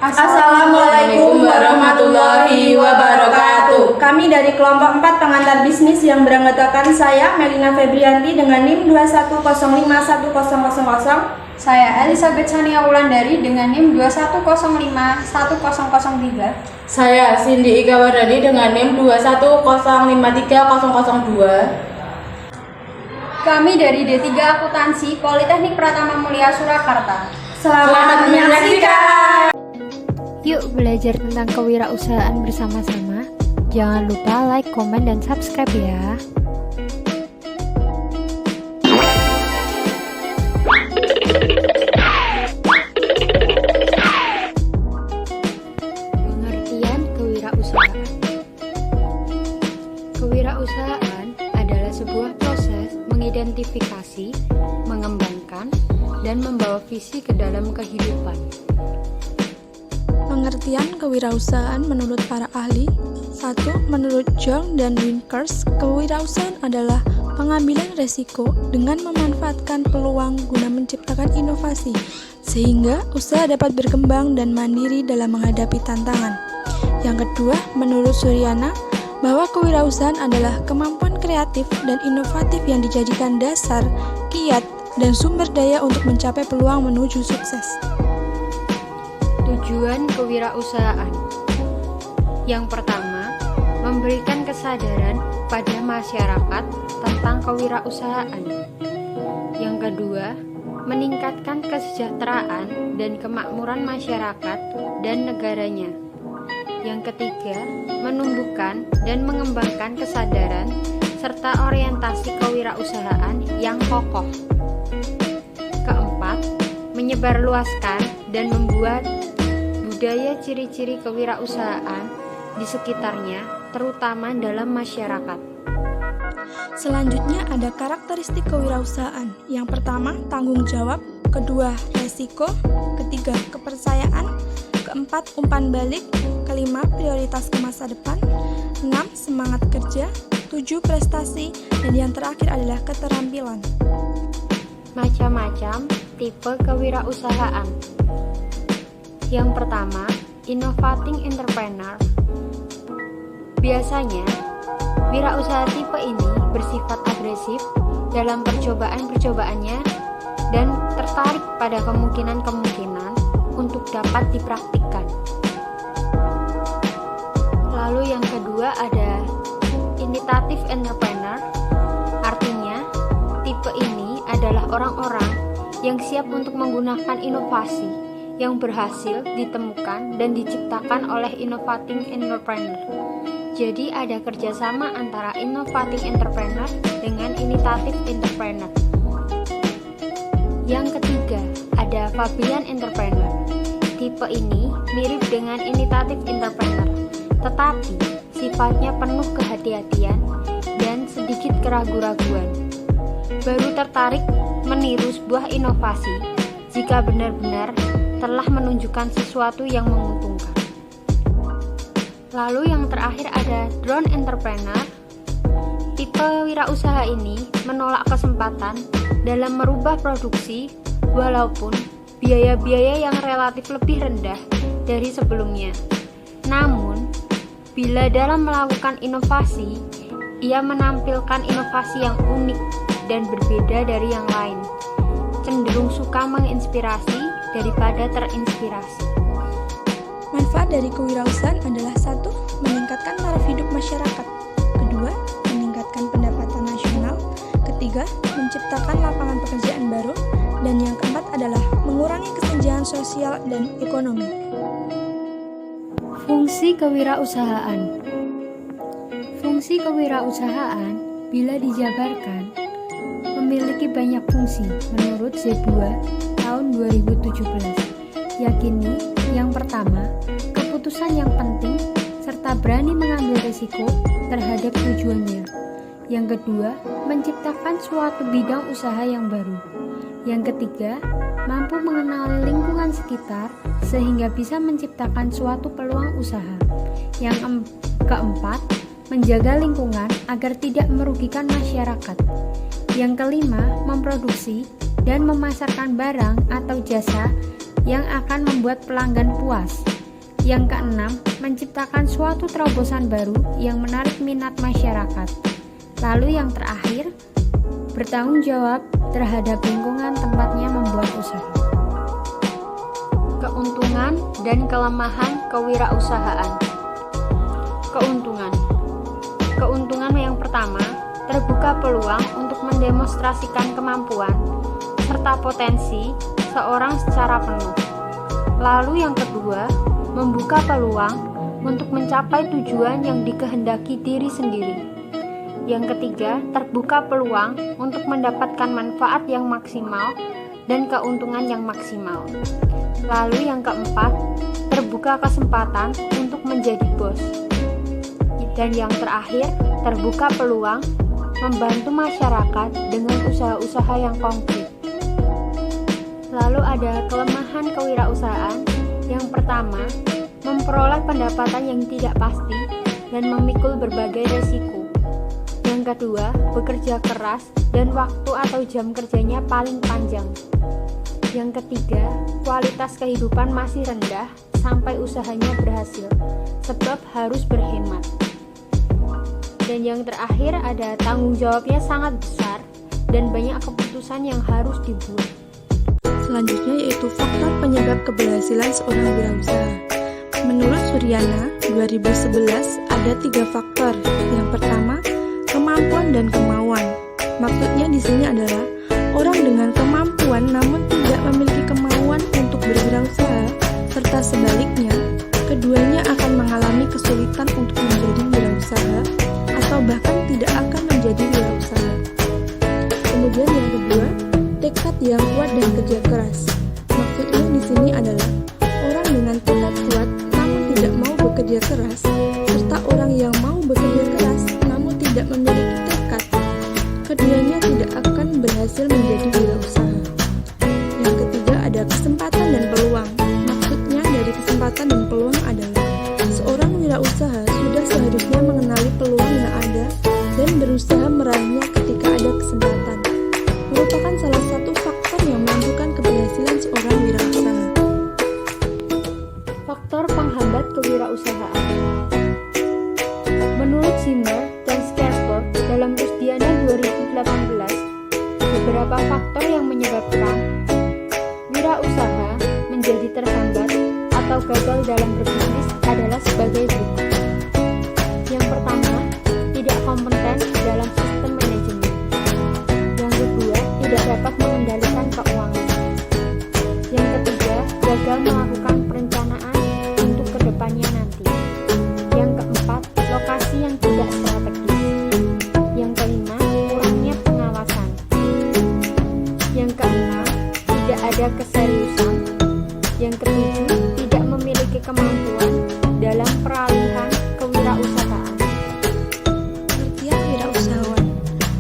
Assalamualaikum warahmatullahi wabarakatuh. Kami dari kelompok 4 pengantar bisnis yang beranggotakan saya Melina Febrianti dengan NIM 2105100. Saya Elizabeth Sania Wulandari dengan NIM 210510003. Saya Cindy Ika Wardani dengan NIM 210530002. Kami dari D3 Akuntansi Politeknik Pratama Mulia Surakarta. Selamat menyaksikan. Yuk belajar tentang kewirausahaan bersama-sama. Jangan lupa like, komen, dan subscribe ya. Pengertian kewirausahaan. Kewirausahaan adalah sebuah proses mengidentifikasi, mengembangkan, dan membawa visi ke dalam kehidupan. Pengertian kewirausahaan menurut para ahli. 1. Menurut Jong dan Winkers, kewirausahaan adalah pengambilan resiko dengan memanfaatkan peluang guna menciptakan inovasi, sehingga usaha dapat berkembang dan mandiri dalam menghadapi tantangan. Yang kedua, menurut Suryana, bahwa kewirausahaan adalah kemampuan kreatif dan inovatif yang dijadikan dasar, kiat, dan sumber daya untuk mencapai peluang menuju sukses. Tujuan kewirausahaan. Yang pertama, memberikan kesadaran pada masyarakat tentang kewirausahaan. Yang kedua, meningkatkan kesejahteraan dan kemakmuran masyarakat dan negaranya. Yang ketiga, menumbuhkan dan mengembangkan kesadaran serta orientasi kewirausahaan yang kokoh. Keempat, menyebarluaskan dan membuat budaya ciri-ciri kewirausahaan di sekitarnya, terutama dalam masyarakat. Selanjutnya ada karakteristik kewirausahaan. Yang pertama, tanggung jawab. Kedua, resiko. Ketiga, kepercayaan. Keempat, umpan balik. Kelima, prioritas ke masa depan. 6, semangat kerja. 7, prestasi. Dan yang terakhir adalah keterampilan. Macam-macam tipe kewirausahaan. Yang pertama, innovating entrepreneur. Biasanya, wirausaha tipe ini bersifat agresif dalam percobaan-percobaannya dan tertarik pada kemungkinan-kemungkinan untuk dapat dipraktikkan. Lalu yang kedua ada initiative entrepreneur. Artinya, tipe ini adalah orang-orang yang siap untuk menggunakan inovasi yang berhasil ditemukan dan diciptakan oleh innovating entrepreneur. Jadi ada kerjasama antara innovating entrepreneur dengan initiative entrepreneur. Yang ketiga, ada Fabian entrepreneur. Tipe ini mirip dengan initiative entrepreneur, tetapi sifatnya penuh kehati-hatian dan sedikit keraguan-raguan. Baru tertarik meniru sebuah inovasi jika benar-benar telah menunjukkan sesuatu yang menguntungkan. Lalu yang terakhir ada drone entrepreneur. Tipe wirausaha ini menolak kesempatan dalam merubah produksi walaupun biaya-biaya yang relatif lebih rendah dari sebelumnya. Namun, bila dalam melakukan inovasi, ia menampilkan inovasi yang unik dan berbeda dari yang lain. Cenderung suka menginspirasi daripada terinspirasi. Manfaat dari kewirausahaan adalah 1. Meningkatkan taraf hidup masyarakat. Kedua, meningkatkan pendapatan nasional. Ketiga, menciptakan lapangan pekerjaan baru. Dan yang keempat adalah mengurangi kesenjangan sosial dan ekonomi. Fungsi kewirausahaan. Fungsi kewirausahaan bila dijabarkan memiliki banyak fungsi menurut Z2 tahun 2017. Yakini yang pertama, keputusan yang penting serta berani mengambil risiko terhadap tujuannya. Yang kedua, menciptakan suatu bidang usaha yang baru. Yang ketiga, mampu mengenali lingkungan sekitar sehingga bisa menciptakan suatu peluang usaha. Yang keempat, menjaga lingkungan agar tidak merugikan masyarakat. Yang kelima, memproduksi dan memasarkan barang atau jasa yang akan membuat pelanggan puas. Yang keenam, menciptakan suatu terobosan baru yang menarik minat masyarakat. Lalu yang terakhir, bertanggung jawab terhadap lingkungan tempatnya membuat usaha. Keuntungan dan kelemahan kewirausahaan. Keuntungan. Keuntungan yang pertama, terbuka peluang untuk mendemonstrasikan kemampuan serta potensi seorang secara penuh. Lalu yang kedua, membuka peluang untuk mencapai tujuan yang dikehendaki diri sendiri. Yang ketiga, terbuka peluang untuk mendapatkan manfaat yang maksimal dan keuntungan yang maksimal. Lalu yang keempat, terbuka kesempatan untuk menjadi bos. Dan yang terakhir, terbuka peluang membantu masyarakat dengan usaha-usaha yang konkret. Lalu ada kelemahan kewirausahaan. Yang pertama, memperoleh pendapatan yang tidak pasti dan memikul berbagai resiko. Yang kedua, bekerja keras dan waktu atau jam kerjanya paling panjang. Yang ketiga, kualitas kehidupan masih rendah sampai usahanya berhasil, sebab harus berhemat. Dan yang terakhir ada tanggung jawabnya sangat besar dan banyak keputusan yang harus dibuat. Selanjutnya yaitu faktor penyebab keberhasilan seorang wirausaha. Menurut Suryana 2011 ada 3 faktor. Yang pertama, kemampuan dan kemauan. Maksudnya di sini adalah orang dengan kemampuan namun tidak memiliki kemauan untuk berwirausaha, serta sebaliknya, keduanya akan mengalami kesulitan untuk menjadi wirausaha atau bahkan tidak akan menjadi wirausaha. Kemudian yang kedua, tekad yang kuat dan kerja keras. Maksudnya di sini adalah orang dengan tekad kuat namun tidak mau bekerja keras, serta orang yang mau bekerja keras namun tidak memiliki tekad. Keduanya tidak akan berhasil menjadi wirausaha. Yang ketiga ada kesempatan dan peluang. Maksudnya dari kesempatan dan peluang adalah seorang wirausaha sudah seharusnya mengenali peluang yang ada dan berusaha meraihnya ketika ada kesempatan. Merupakan salah satu faktor yang menentukan keberhasilan seorang wirausaha. Faktor penghambat kewirausahaan. Menurut Zimmer dan Schaeffer dalam Rusdiana 2018, beberapa faktor yang menyebabkan wirausaha menjadi terhambat atau gagal dalam berbisnis adalah sebagai berikut. Yang pertama, tidak kompeten dalam sistem manajemen. Yang kedua, tidak dapat mengendalikan keuangan. Yang ketiga, gagal melakukan perencanaan untuk kedepannya nanti. Yang keempat, lokasi yang tidak strategis. Yang kelima, kurangnya pengawasan. Yang keenam, tidak ada keseriusan. Yang ketujuh, tidak memiliki kemampuan dalam peralihan kewirausahaan. Pengertian wirausahawan.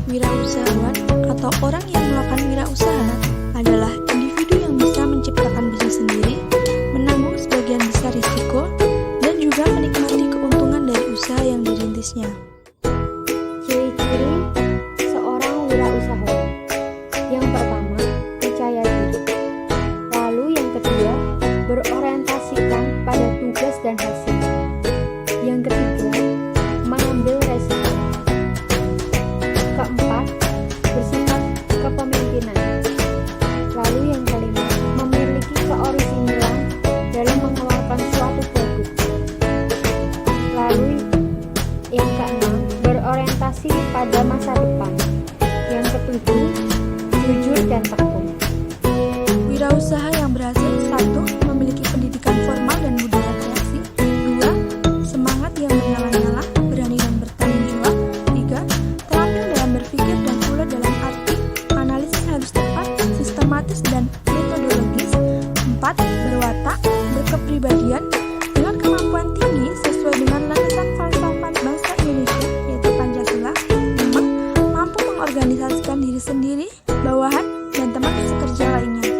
Wirausahawan atau orang yang melakukan wirausaha adalah individu yang bisa menciptakan bisnis sendiri, menanggung sebagian besar risiko, dan juga menikmati keuntungan dari usaha yang dirintisnya. Ciri-ciri seorang wirausahawan. Yang pertama, percaya diri. Lalu yang kedua, berorientasikan pada tugas dan hasil. Yang ketiga, mengambil resiko. Keempat, bersifat kepemimpinan. Lalu yang kelima, memiliki keorisinilan dalam mengeluarkan suatu produk. Lalu yang keenam, berorientasi pada masa depan. Yang ketujuh, jujur dan tekun. Wirausaha yang berhasil: 1. Memiliki pendidikan formal dan budaya kreasi. 2. Semangat yang menyala-nyala, berani dan bertanggung jawab. 3. Terampil dalam berpikir dan pula dalam arti analisis harus tepat, sistematis dan metodologis. 4. Berwatak, berkepribadian dengan kemampuan tinggi sesuai dengan landasan falsafah bangsa Indonesia yaitu Pancasila. 5. Mampu mengorganisasikan diri sendiri, bawahan, dan teman sekerja lainnya.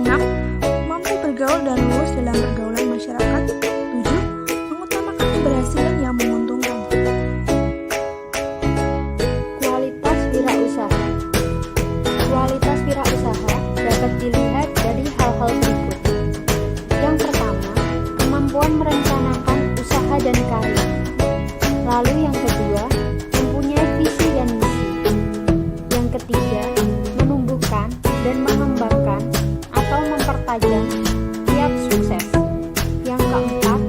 6. Mampu bergaul dan lulus dalam pergaulan masyarakat. 7. Mengutamakan keberhasilan yang menguntungkan. Kualitas wirausaha. Kualitas wirausaha dapat dilihat dari hal-hal berikut. Yang pertama, kemampuan kemampuan merencanakan usaha dan karir. Lalu yang kedua, mempunyai visi dan misi. Yang ketiga, menumbuhkan dan mengembangkan atau mempertajam kiat sukses. Yang keempat,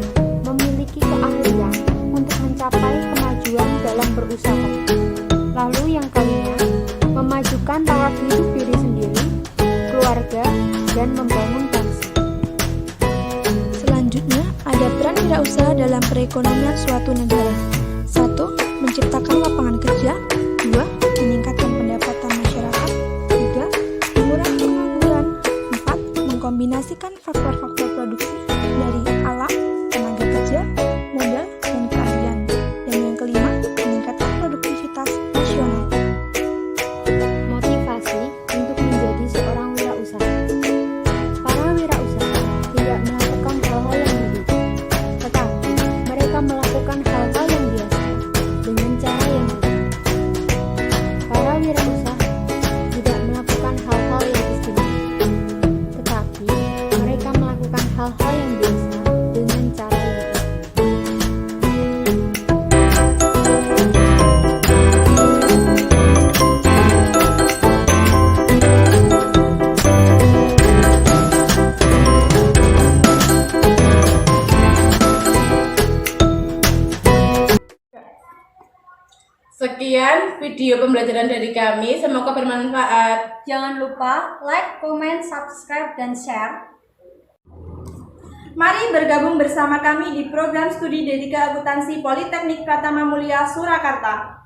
memiliki keahlian untuk mencapai kemajuan dalam berusaha. Lalu yang kelima, memajukan taraf hidup diri sendiri, keluarga, dan membangun bangsa. Selanjutnya, ada peran wirausaha dalam perekonomian suatu negara. 1. Menciptakan lapangan kerja. 2. Meningkatkan pendapatan masyarakat. 3. Mengurangi pengangguran. 4. Mengkombinasikan faktor-faktor produksi dari alam, tenaga kerja, modal, dan keahlian. Dan yang kelima, meningkatkan produktivitas nasional. Motivasi untuk menjadi seorang wirausaha. Para wirausaha tidak melakukan hal-hal yang mudah, tetapi mereka melakukan hal-hal yang biasa dengan cara yang mudah. Para wirausaha tidak melakukan hal-hal yang istimewa, tetapi mereka melakukan hal-hal yang biasa dengan cara yang mudah. Sekian video pembelajaran dari kami, semoga bermanfaat. Jangan lupa like, comment, subscribe, dan share. Mari bergabung bersama kami di program studi D3 Akuntansi Politeknik Pratama Mulia Surakarta.